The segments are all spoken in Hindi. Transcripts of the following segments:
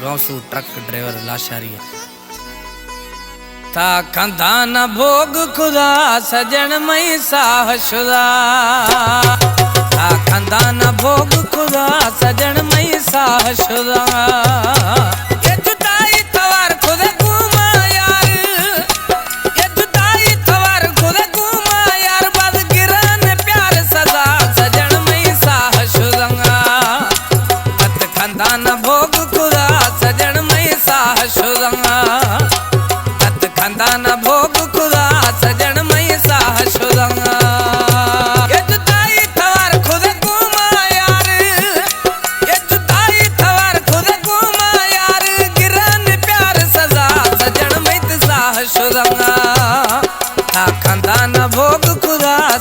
गौसू ट्रक ड्राइवर लाशारी ता कंधा न भोग खुदा सजन मई साह शुदा ता कंधा न भोग खुदा सजन मई साह शुदा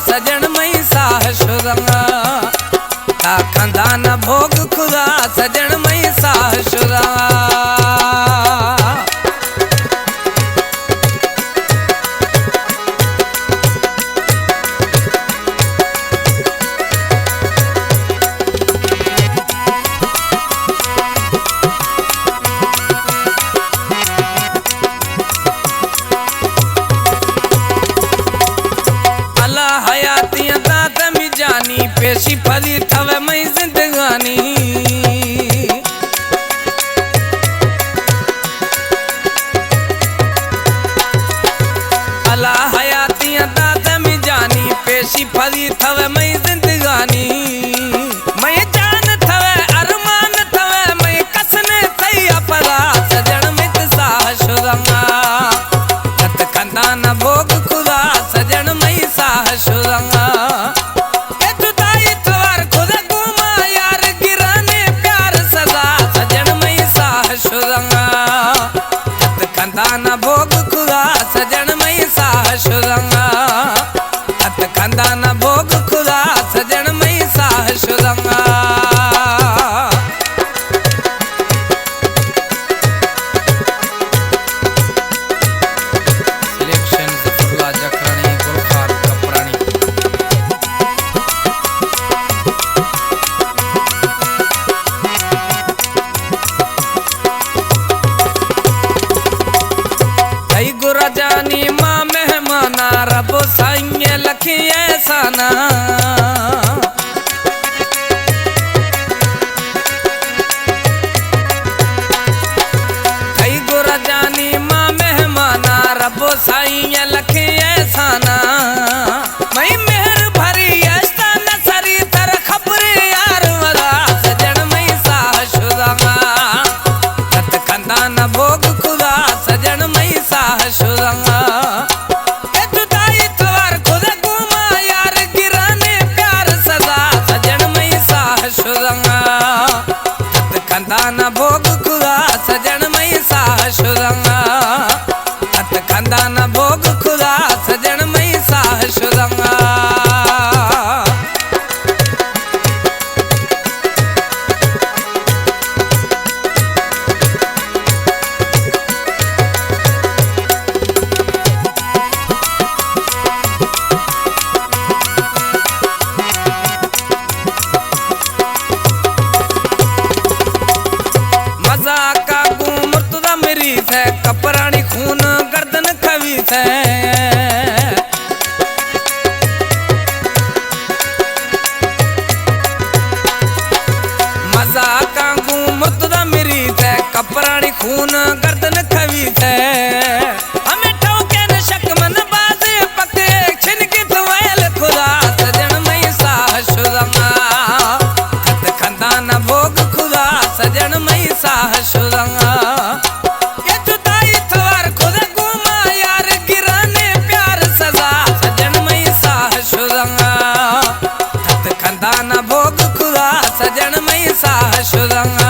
सजन मई साह शुदा ता कंधा न भोग खुदा सजन मई साह शुदा पेशी फली थवे मई जिंदगानी अला हयातियां दादा मी जानी पेशी फली थवे मई जिंदगानी मई जान थवे अरमान थवे मई कसने थई अपरा सजन मित साह शुदा तत कंधा न भोग खुदा सजन मई साह शुदा न भोग खुदा सजन मई साह शुदा तत कंधा न भोग खुदा सजन मई साह शुदा सिलेक्शन फुला जखरानी गुलखार कपरानी गुरा जानी मां मेहमाना रबो साईं लखी ऐसाना कई गुरा जानी मां मेहमाना रबो साईं लखी ऐसाना मई मेहर भरी ऐसा नसरी तर खबरे यार वरा सजन मई साह शुदा तत कंधा न भोग खुदा सजन मई साह शुदा ये जुदाई थवार खुद गुमा यार गिराने प्यार सदा सजन मई साह शुदा तत कंधा न भोग खुदा सजन मई साह शुदा तत कंधा न भोग खुदा सजन मई साह शुदा कपरानी खून गर्दन खवी थे मजा कांगू मुतदा मेरी थे कपरानी खून गर्दन खवी थे हमें ठोके न शक मन बाजे पके छिनके तुवेल खुदा सजन मई साह शुदा तत कंधा न भोग खुदा सजन मई साह शुदा कंधा न भोग खुदा सजन मई साह शुदा